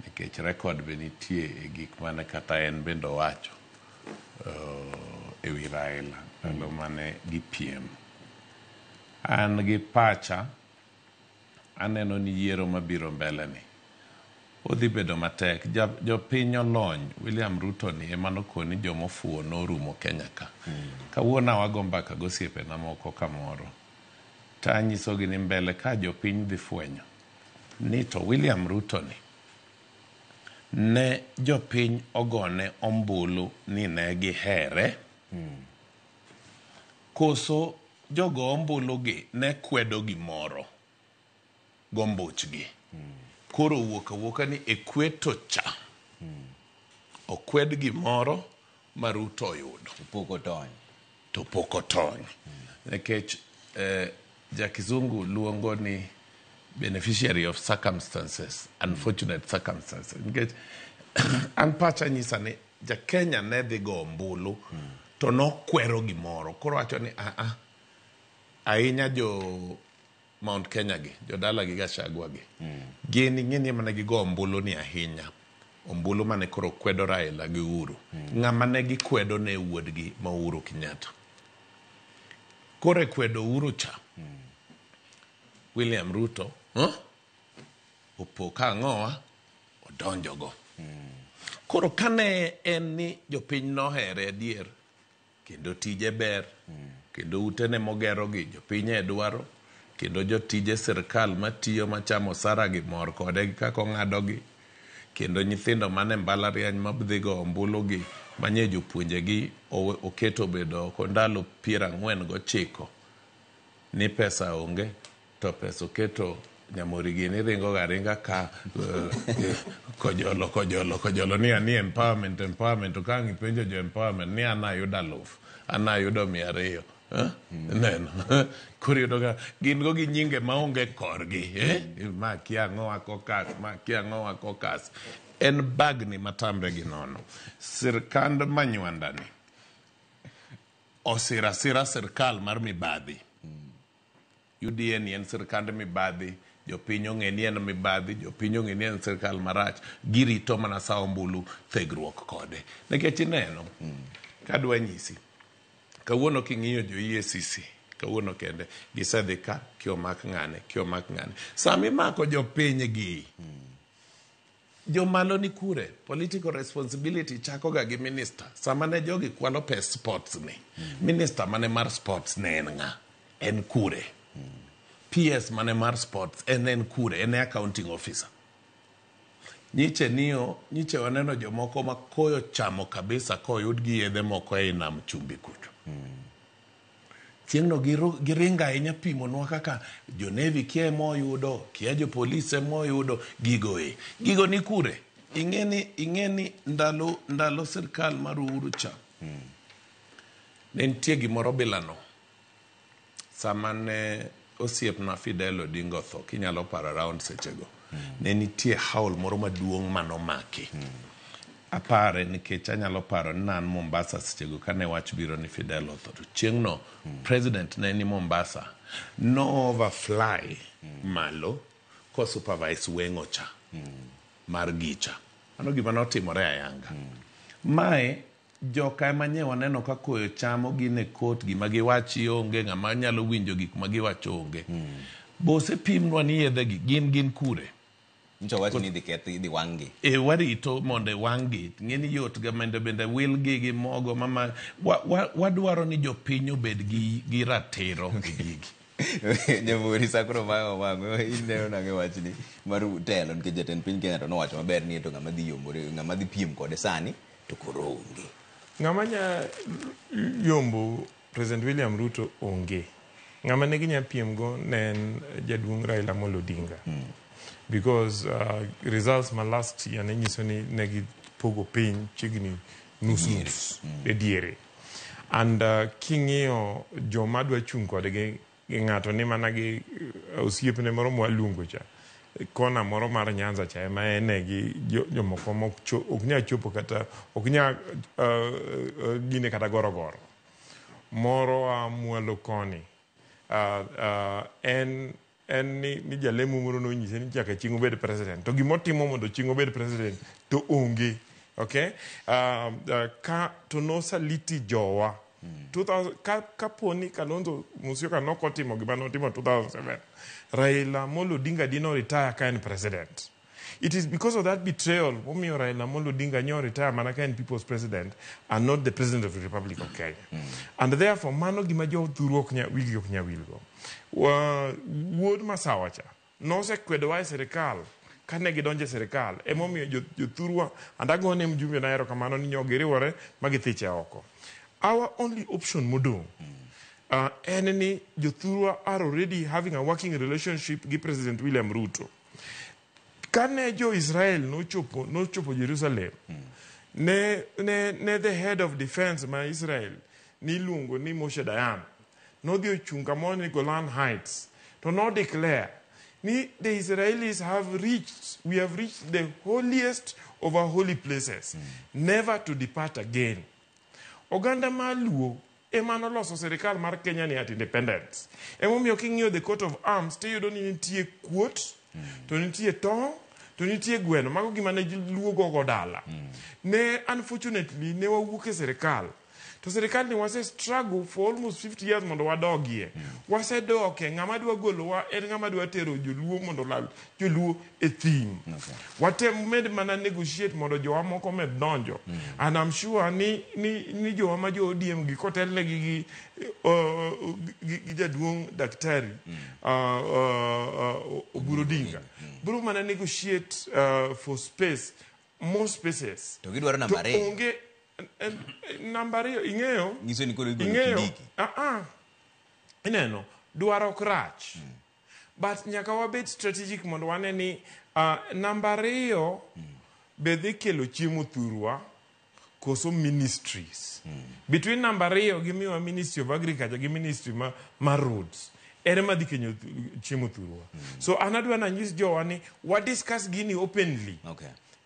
Nikech rekod be nitie e gik mane kata en bende owacho ewi Raila ndalo mane gipiem. An gi pacha aneno ni yiero mabiro mbele ni odhi bedo matek. Jopiny olony. William Ruto ni ema nokoni jomofuo norumo Kenya ka. Kawuono wago mbaka gosiepena moko kamoro. Tanyisogi ni mbele ka jopiny dhi fwenyo ni to William Ruto ni ne jopiny ogone ombulu ni ne gihere. Koso jogo ombulu gi ne kwedo gimoro gombuchgi. Koro wuoka ni ekweto cha okwed gimoro ma Ruto oyudo to pok otony. Nikech jakizungu luongo ni beneficiary of circumstances, unfortunate circumstances. Nikech an pacha nyisa ni Jakenya ne dhi go ombulu to nokwero gimoro. Koro wacho ni ahinya jo Mount Kenya gi, jodala gi Gachagua gi. Gini ng'eni mane gigo ombulu ni ahinya. Ombulu mane koro kwedo Raila gi Uhuru. Ng'ama ne gikwedo ne wuodgi ma Uhuru Kenyatta. Koro kwedo Uhuru cha. William Ruto, opo ka ng'owa, odonjo go. Koro kane en ni jopiny nohere adier, kendo tije ber, kendo utene mogero gi jopiny edwaro, kendo jotije sirkal matiyo machamo osara gi mor kode gi kako ng'ado gi, kendo nyithindo mane mbalariany mabdhigo ombulu gi manye jopuonje gi oketo bedo oko ndalo 49 ni pesa onge, to pesa oketo nyamori gini ringo garinga ka kojolo ni ani empowerment ka ngipenjo jo empowerment ni anayudo 1000 anayudo 200 neno kuri yudoga gin go gi nyinge maonge korgi ma kia ng'owa kokas en bagni matamre gi nono. Sirkand manywanda ni osira sirkal mar mibadhi. UDA ni en sirkand mibadhi, jopiny ong'e ni en mibadhi, jopiny ong'e ni en sirkal marach, girito mana sa ombulu thegruok kode. Nikech ineno kadwa nyisi kawuono king'iyo jo EACC kawuono kende gisedhi ka kiomak ng'ane sami mako jopiny gi jomalo ni kure political responsibility chako ga gi minister sama ne jogi kwalo pes sports ni minister mane mar sports ne en ng'a en kure PS mane mar sports en kure en accounting officer. Nyiche waneno jomoko ma koyo chamo kabisa koyud gi yedhe moko e nam chumbi kucho. Tieng'no giringa ahinya pimonwa kaka jo Navy kia moyudo, kia jo police moyudo, gigo ni kure. Ing'eni ndalo sirkal mar Uhuru cha. Ne nitie gimoro bilano. Sama ne osiepna Fidel Odinga otho, kinyalo paro around sechego. Ne nitie haul moro maduong' manomaki. Apare nikech anyalo paro ni nan Mombasa sechego kane wach biro ni Fidel otho. To chieng'no president ne ni Mombasa no overfly malo ko supervise weng'o cha mar gicha. Ano gima notimore ayanga. Mae joka emanye waneno ka koyo chamo gine kot gima giwachi onge ng'ama nyalo winjo gik ma giwacho onge. Bose pimnwa ni yedhe gi gin kure. Ncho wacho ni di wangi. Warito monde wangi. Ngeni yot gamende bende will gi mogo mama wadwaro ni jopiny obed gi ratiro gigi. Jamhuri sakro mango ineno nange wach ni maru telo nikech jatend piny Kenya to nowacho maber ni to ng'ama dhi yomore ng'ama dhi piem kode sani to koro onge. Ng'ama nya yombo President William Ruto onge. Ng'ama ne ginya piem go nen jaduong' Raila Amolo Odinga. Because results ma last year ne nyiso ni negi pogo piny chigni nus e diere. And king'iyo joma dwa chung' kodgi gi ng'ato ni mana gi osiepne moro mwaluongo cha kona moro mar Nyanza cha ema ene gi jomoko ok nya chopo kata ok nya gine kata gorogoro moro mwalo koni en ni jalemo moro no nyise ni chaka chingo bed president to gimotimo mondo chingo bed president to onge. Okay? Ka to no saliti jowa Kaponi Kalonzo Musyoka nokotimo gima notimo 2007, Raila Amolo Odinga did not retire kind president. It is because of that betrayal Raila Amolo Odinga nyo retire mana kind people's president and not the president of the Republic of Kenya. And therefore mano gima jo thuro oknya wigi oknya wilgo. Wuod Masawacha no se kwedo serikal kane gidonje serikal emomiyo jo thurwa andagone mjumbe na ero kamano ni nyogiriwore magithiche oko. Our only option modong enemy Jothurwa are already having a working relationship with President William Ruto. Kane jo Israel no chopo Jerusalem. Ne the head of defense ma Israel ni lungo ni Moshe Dayan. No dio chunga moni Golan Heights. To no declare ni the Israelis we have reached the holiest of our holy places, never to depart again. Oganda maluo emano loso serikal mar Kenya ni at independence. Emomiyo king'iyo the coat of arms tiyudo ni nitie kuot, to nitie tong', to nitie gweno, mago gima ne luo gogo dala. Ne unfortunately ne wawuok e serikal. To serikal ni wase struggle for almost 50 years mondo wadogie. Wase doke ng'ama dwa golowa en ng'ama dwa tero joluo mondo law joluo e thim. Watem med mana negotiate mondo jowa moko med donjo. And I'm sure ni jowa ma jo ODM gi kotelne gi jaduong' daktari Oburu Odinga. Buru mana negotiate for space, more spaces. To gidwaro namba re. Onge Nambario ing'eyo ngiso ni koro ineno dwaro krach but nyaka wabet strategic mondo wane ni nambario bedhi kelo chiemo thurwa koso ministries between nambario gi miwa Ministry of Agriculture gi Ministry ma roads ere madhi kenyo chiemo thurwa so anadwa na nyis jowa ni wa discuss gini openly.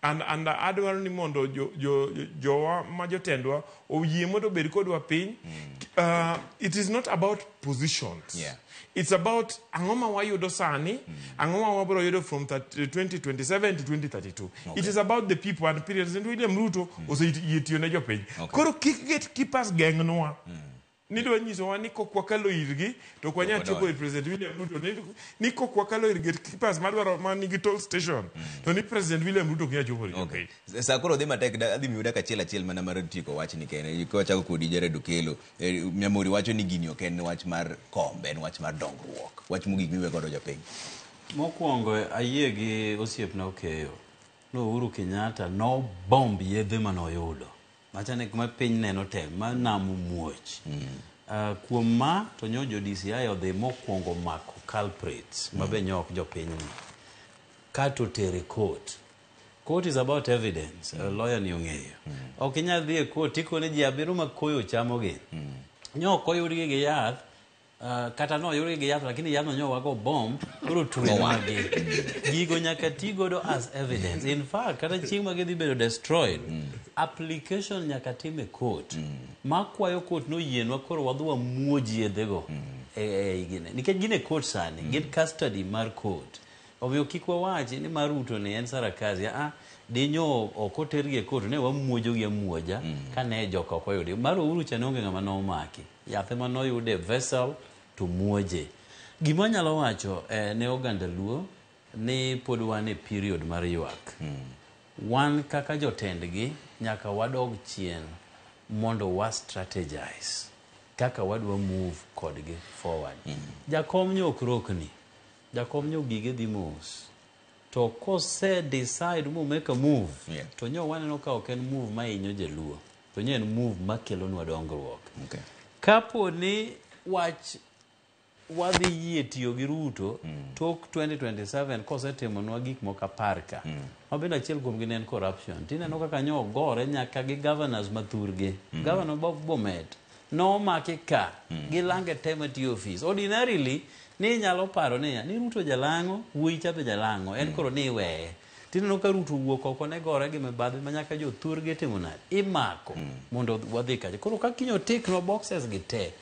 And adwaro ni mondo jowa ma jotendwa oyie mondo bed kodwa piny. It is not about positions. It's about angoma wayudo sani, angoma wabro yudo from 2027 to 2032. It is about the people and President William Ruto oseyitiyo ne jopiny. Koro kik gatekeepers geng'nwa. Nido nyiso wa ni kokwakalo irgi to kwanya chopo President William Ruto ni kokwakalo irgi gatekeepers madwaro manigi toll station to ni President William Ruto knya chopo irgi. Sakoro de matek adhi miuda kachiel mana mar tiko wach ni kene ko chako kodi Jared Okelo Nyamori wacho ni gini ok en wach mar kombe en wach mar dongruok wach mogik miwe godo jopiny. Mokwongo ayie gi osiepna Okeyo no Uhuru Kenyatta no bomb yedhe manoyudo machane kuma piny neno tem ma namu muoch. Kuom ma to nyojo DCI odhi mokwongo mako culprits mabe nyok jopiny ni kato tere court. Court is about evidence. Lawyer ni ong'eyo. Ok inyal dhi e court ikone ji abiro makoyo chamogi. Nyok oyudgi gi yath kata no yudgi gi yath lakini yathno nyo wago bomb koro tuwe magi. Gigo nyaka ti godo as evidence. In fact kata chieng' ma gidhi bedo destroyed application nyaka time court. Makwayo court no yienwa koro wadhwa muoji yedhego gine. Nikech gine court sani, gin custody mar court. Omiyo kik wawachi ni mar Ruto ni en sarakazi. Dinyo okotergi e court ne wamuojo gi amuoja kane joka ok oyudi. Mar Uhuru cha onge ng'ama nomaki. Yathe manoyude vessel to muoje. Gima nyalo wacho ne oganda luo ni pod wan e period mar ywak. Wan kaka jotendgi nyaka wadog chien mondo wa strategize kaka wadwa move kodgi forward. Jakom nyok rokni, jakom nyok gige dhi mos. To kose decide mo make a move, to nyo waneno ka ok en move ma inyo jaluo, to nyo en move ma kelo nwa dongruok. Kapo ni wach wadhi yie tiyo gi Ruto tok 2027 kose timo nwa gik moko aparka. Mabenda achiel kuom gin en corruption. Tineno kaka nyo gore nyaka gi governors mathurgi. Governor Bob Bomet no maki ka gilange tema ti office. Ordinarily ni nyalo paro ni Ruto jalango, wuoi chape jalango, en koro ni weye. Tineno ka Ruto wuok oko ne gore gi mibadhi manyaka jo thurgi timo nade. Imako mondo wadhi kaje. Koro ka kinyo tick no boxes gi te.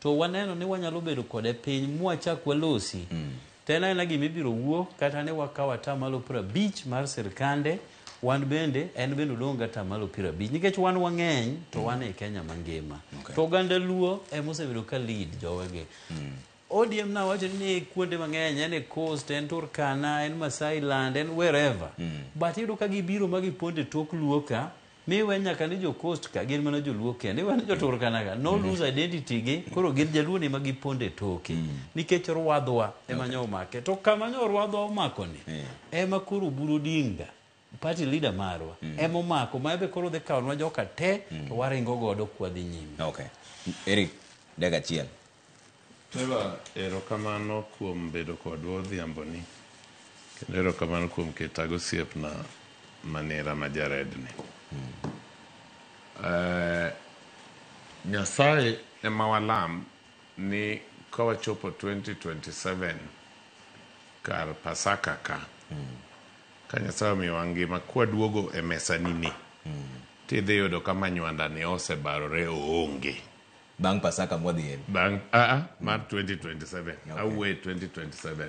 To waneno ni wanyalo bedo kode piny mwachak walosi. Tena ena gima ibiro wuok kata ne wakawa atamalo 50 mar sirkande wan bende en bende odong' kata malo 50 nikech wan wang'eny to wan e Kenya mangima. To oganda Luo emosebedo ka lead jowegi. ODM na wacho ni kuonde mang'eny en e coast, en Turkana, en Masai Land, en wherever. But iyudo ka gibiro ma giponde tok Luo ka, miwe nyaka ni jo coast ka gin mana jo Luo kende, iwe ni jo Turkana ka no lose identity gi, koro gin jaluo ni ma giponde toke nikech rwadhwa ema nyo omake. To kama nyo rwadhwa omako ni ema koro Oburu Odinga party leader marwa ema omako, ma ebe koro dhi kawnwa joka te to waringo godo kwadhi nyime. Okay. Eric, daga chiel. Trevor, erokamano kuom bedo kodwa odhiamboni, kendo erokamano kuom ketago osiepna manera ma Jared ni. Nyasaye ema walam ni kawachopo 2027 kar Pasaka ka, ka Nyasaye omiyowa ngima kwaduogo e mesa nini, tidhi yudo ka manywanda ni osebarore oonge. Bang Pasaka mwadhi Bang mar 2027. Away 2027.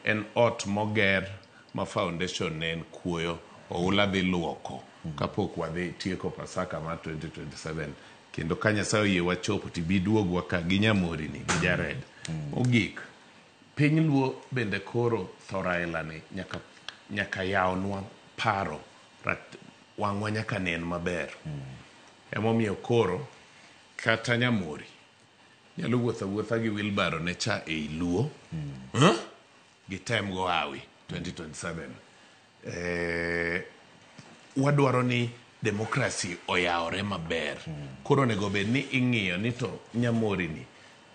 En ot moger ma foundation ne en kuoyo oula dhi luoko kapok wadhi tieko Pasaka mar 2027. Kendo ka Nyasaye oyie wachopo tibiduogwa ka gi Nyamori ni gi Jared. Ogik piny Luo bende koro thoraila ni nyaka yawnwa paro wangwa nyaka nen maber. Emomiyo koro kata Nyamori nyalo wuotha gi wheelbarrow ne cha ei Luo gitem go hawi 2027. Wadwaro ni demokrasi oyawre maber. Koro nego bed ni ing'iyo ni to Nyamori ni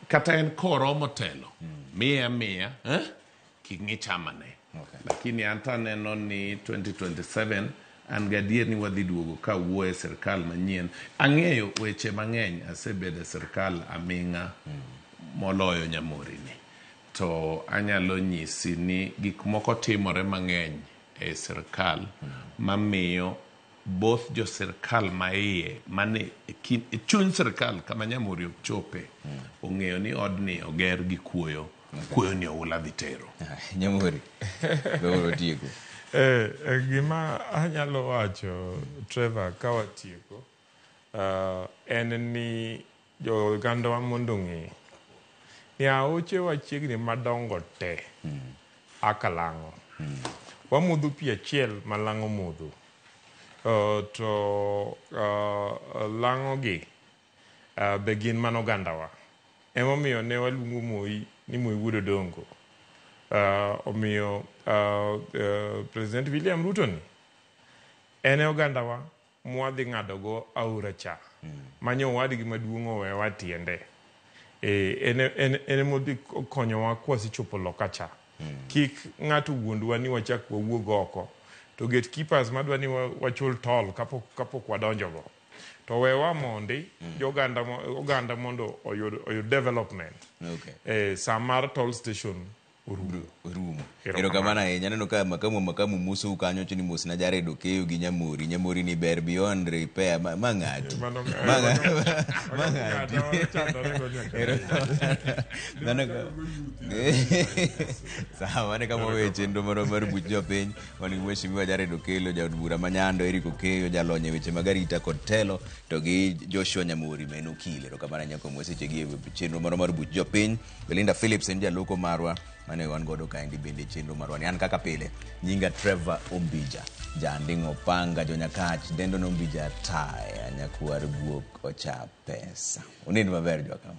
kata en koro motelo miya kik ng'i chamane. Lakini anta neno ni 2027 an gadier ni wadhi duogo ka wuoye sirkal manyien. Ang'eyo weche mang'eny asebedo sirkal aming'a moloyo Nyamori ni. To anyalo nyisi ni gik moko timore mang'eny e sirkal mamiyo both jo sirkal maiye mane chuny sirkal kama Nyamori ochope ong'eyo ni odni oger gi kuoyo ni oula dhi tero. Nyamori. Baworo tieko. Gima anyalo wacho Trevor ka watieko en ni jo oganda wa mondo ng'e ni aoche wachiegni madongo te akalang'o. Wamodho pi achiel ma lang'o modho. To lang'o gi be gin mano ogandawa. Emomiyo ne waluongo Moi ni Moi Wuod Odongo. Omiyo President William Ruto ni ene ogandawa mwadhi ng'ado go aora cha manyo wadgi maduong' owewa tiende. Ene modhi konyowa kwasichopo loka cha. Kik ng'ato wuondwa ni wachak wawuog oko. To gatekeepers madwa ni wachul toll kapok wadonjo go. To wewa mondi oganda mondo oyud development. Samar toll station Rumo. Erokamano ahinya. Aneno ka makamu muso kanyo chini mos na Jared Okeyo gi Nyamori. Nyamori ni ber beyond repair mang'ati. Sawa, ane kama wewe chenro moro mar buch jopiny wani mheshimiwa Jared Okeyo, jaod bura manyando Eric Okeyo, jalonye weche mag arita kod telo, to gi Joshua Nyamori men okil. Erokamano nyako mweseche gi chenro moro mar buch jopiny. Belinda Phillips en jaloko marwa mane wan godo kaendi bende chenro marwa ni an kaka pile nyinga Trevor Ombija janding'o panga jonyakach dendo nombija taya nyakwar guok ocha pesa. Unind maber jwa kama.